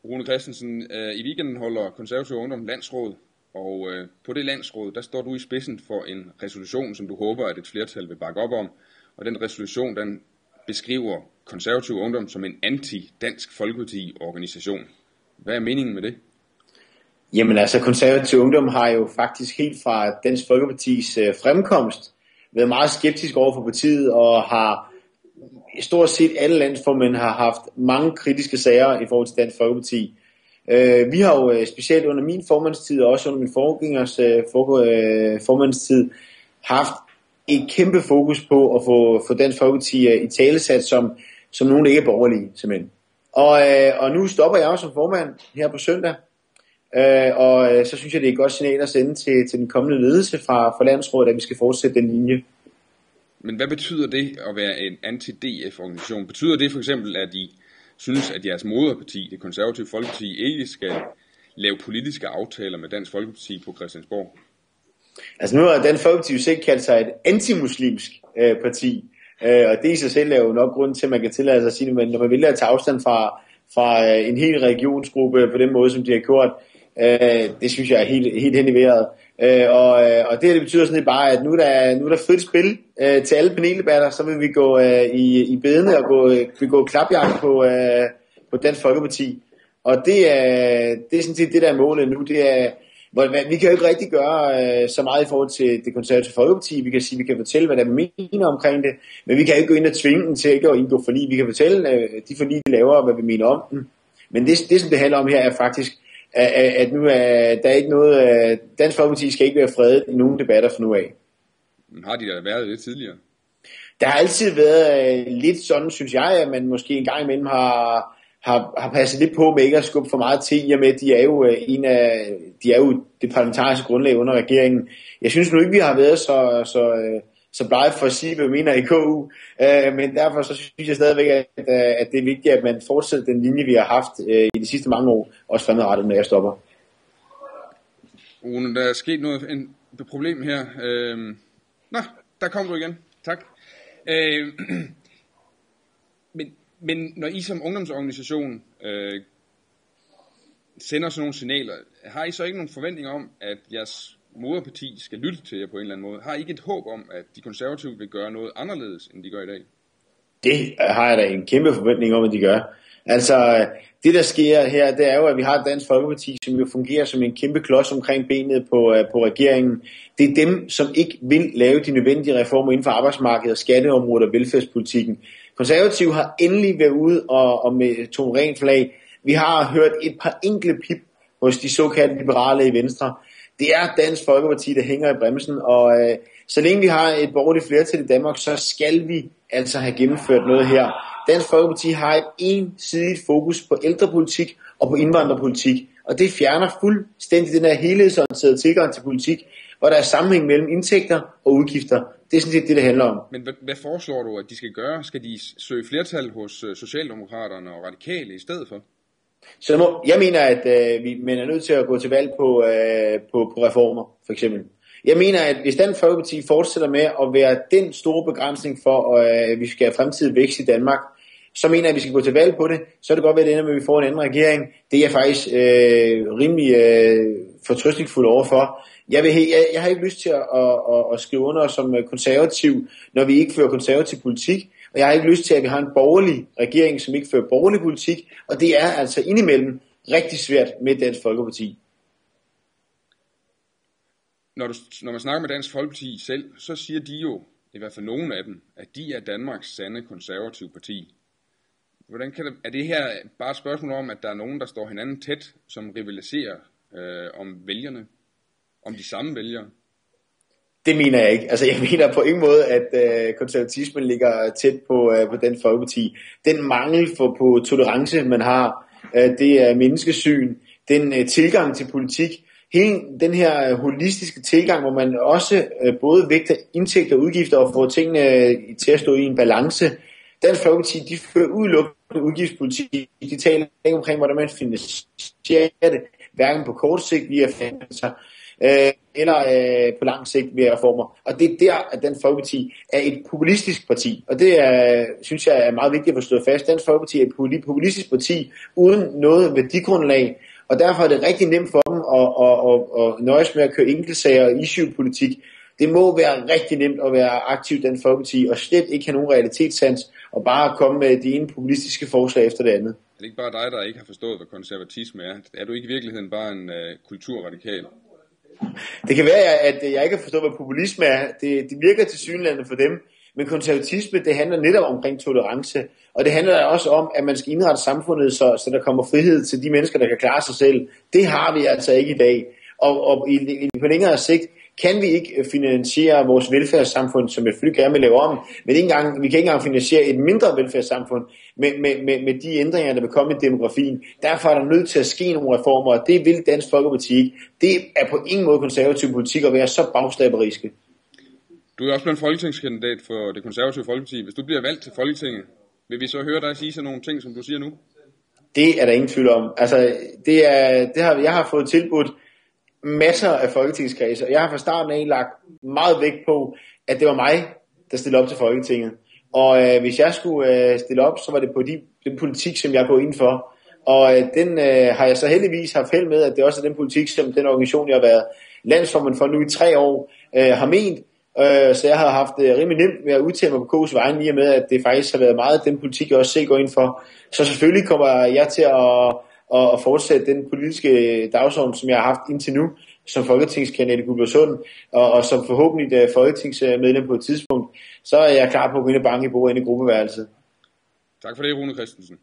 Rune Christensen, i weekenden holder Konservativ Ungdom landsråd, og på det landsråd, der står du i spidsen for en resolution, som du håber, at et flertal vil bakke op om. Og den resolution, den beskriver Konservativ Ungdom som en anti-Dansk Folkeparti-organisation. Hvad er meningen med det? Jamen altså, Konservativ Ungdom har jo faktisk helt fra Dansk Folkepartis fremkomst været meget skeptisk over for partiet, og har stort set alle landsformænd har haft mange kritiske sager i forhold til Dansk Folkeparti. Vi har jo specielt under min formandstid, og også under min forgængers formandstid, haft et kæmpe fokus på at få Dansk Folkeparti i talesat som nogen, der ikke er borgerlige, simpelthen. Og nu stopper jeg også som formand her på søndag, og så synes jeg, det er et godt signal at sende til den kommende ledelse fra landsrådet, at vi skal fortsætte den linje. Men hvad betyder det at være en anti-DF-organisation? Betyder det for eksempel, at I synes, at jeres moderparti, det Konservative Folkeparti, ikke skal lave politiske aftaler med Dansk Folkeparti på Christiansborg? Altså nu har Dansk Folkeparti jo selv kaldt sig et antimuslimsk parti, og det i sig selv er jo nok grund til, at man kan tillade sig at sige det, men når man vælger at tage afstand fra en hel regionsgruppe på den måde, som de har gjort, det synes jeg er helt hen i vejret. Og det betyder sådan lidt bare, at nu er der frit spil til alle paneldebatter, så vil vi gå i bedene og gå klapjagt på Dansk Folkeparti. Og det er sådan set det, der er målet nu. Det er, vi kan jo ikke rigtig gøre så meget i forhold til det Konservative Folkeparti. Vi kan sige, vi kan fortælle, hvad der mener omkring det, men vi kan ikke gå ind og tvinge dem til ikke at indgå forlig. Vi kan fortælle de forlig, de laver, og hvad vi mener om dem. Men det som det handler om her, er faktisk, at nu er der ikke noget. Dansk Folkeparti skal ikke være fredet i nogen debatter fra nu af. Har de da været det tidligere? Der har altid været lidt sådan, synes jeg, at man måske en gang imellem har passet lidt på med ikke at skubbe for meget til, i og med at de er jo det parlamentariske grundlag under regeringen. Jeg synes nu ikke, vi har været så blege for at sige, hvad vi mener i KU, men derfor så synes jeg stadigvæk, at det er vigtigt, at man fortsætter den linje, vi har haft i de sidste mange år, også fremadrettet, når jeg stopper. Rune, der er sket et problem her. Der kom du igen. Tak. Men når I som ungdomsorganisation sender sådan nogle signaler, har I så ikke nogen forventning om, at jeres moderparti skal lytte til jer på en eller anden måde? Har I ikke et håb om, at de konservative vil gøre noget anderledes, end de gør i dag? Det har jeg da en kæmpe forventning om, at de gør. Altså, det der sker her, det er jo, at vi har et Dansk Folkeparti, som jo fungerer som en kæmpe klods omkring benet på regeringen. Det er dem, som ikke vil lave de nødvendige reformer inden for arbejdsmarkedet, skatteområdet og velfærdspolitikken. Konservative har endelig været ude og med to rent flag. Vi har hørt et par enkelte pip hos de såkaldte liberale i Venstre. Det er Dansk Folkeparti, der hænger i bremsen, og så længe vi har et borgerligt flertal i Danmark, så skal vi altså have gennemført noget her. Dansk Folkeparti har et ensidigt fokus på ældrepolitik og på indvandrerpolitik, og det fjerner fuldstændig den her helhedsorienterede tilgang til politik, hvor der er sammenhæng mellem indtægter og udgifter. Det er sådan set det handler om. Men hvad foreslår du, at de skal gøre? Skal de søge flertal hos Socialdemokraterne og Radikale i stedet for? Så jeg mener, at man er nødt til at gå til valg på reformer, for eksempel. Jeg mener, at hvis Dansk Folkeparti fortsætter med at være den store begrænsning for, at vi skal have fremtidig vækst i Danmark, så mener jeg, at vi skal gå til valg på det. Så er det godt ved, at det ender med, at vi får en anden regering. Det er jeg faktisk rimelig fortrøstningsfuld overfor. Jeg har ikke lyst til at skrive under som konservativ, når vi ikke fører konservativ politik. Og jeg har ikke lyst til, at vi har en borgerlig regering, som ikke fører borgerlig politik. Og det er altså indimellem rigtig svært med Dansk Folkeparti. Når man snakker med Dansk Folkeparti selv, så siger de jo, i hvert fald nogle af dem, at de er Danmarks sande konservative parti. Er det her bare et spørgsmål om, at der er nogen, der står hinanden tæt, som rivaliserer om vælgerne, om de samme vælgere? Det mener jeg ikke. Altså jeg mener på ingen måde, at konservatismen ligger tæt på Dansk Folkeparti. Den mangel på tolerance, man har, det er menneskesyn, den tilgang til politik, hele den her holistiske tilgang, hvor man også både vægter indtægter og udgifter og får tingene til at stå i en balance. Dansk Folkeparti, de fører udelukkende udgiftspolitik. De taler ikke omkring, hvordan man finansierer det, hverken på kort sigt via finanser, eller på lang sigt mere reformer. Og det er der, at Dansk Folkeparti er et populistisk parti. Og det synes jeg er meget vigtigt at få slået fast. Dansk Folkeparti er et populistisk parti uden noget værdigrundlag. Og derfor er det rigtig nemt for dem at nøjes med at køre enkeltsager og issue-politik. Det må være rigtig nemt at være aktiv i Dansk Folkeparti og slet ikke have nogen realitetssans og bare komme med de ene populistiske forslag efter det andet. Er det ikke bare dig, der ikke har forstået, hvad konservatisme er? Er du ikke i virkeligheden bare en kulturradikal? Det kan være, at jeg ikke har forstået, hvad populisme er. Det virker tilsyneladende for dem. Men konservatisme, det handler netop omkring tolerance. Og det handler også om, at man skal indrette samfundet, så der kommer frihed til de mennesker, der kan klare sig selv. Det har vi altså ikke i dag. Og på længere sigt kan vi ikke finansiere vores velfærdssamfund, som jeg selvfølgelig gerne vil lave om, men vi kan ikke engang finansiere et mindre velfærdssamfund med de ændringer, der vil komme i demografien. Derfor er der nødt til at ske nogle reformer, og det vil Dansk Folkeparti ikke. Det er på ingen måde konservativ politik at være så bagslaberiske. Du er også blevet folketingskandidat for det konservative Folkeparti. Hvis du bliver valgt til Folketinget, vil vi så høre dig sige sådan nogle ting, som du siger nu? Det er der ingen tvivl om. Altså, jeg har fået tilbudt masser af folketingskredse, og jeg har fra starten af lagt meget vægt på, at det var mig, der stillede op til Folketinget. Og hvis jeg skulle stille op, så var det på den politik, som jeg går ind for. Og den har jeg så heldigvis haft held med, at det også er den politik, som den organisation, jeg har været landsformand for nu i 3 år, har ment. Så jeg har haft rimelig nemt ved at udtale mig på K's vegne, i og med, at det faktisk har været meget den politik, jeg også selv går ind for. Så selvfølgelig kommer jeg til at fortsætte den politiske dagsorden, som jeg har haft indtil nu, som folketingskandidat i Guldborgsund, og som forhåbentlig folketingsmedlem på et tidspunkt, så er jeg klar på at gå ind og banke i bordet inde i gruppeværelset. Tak for det, Rune Christensen.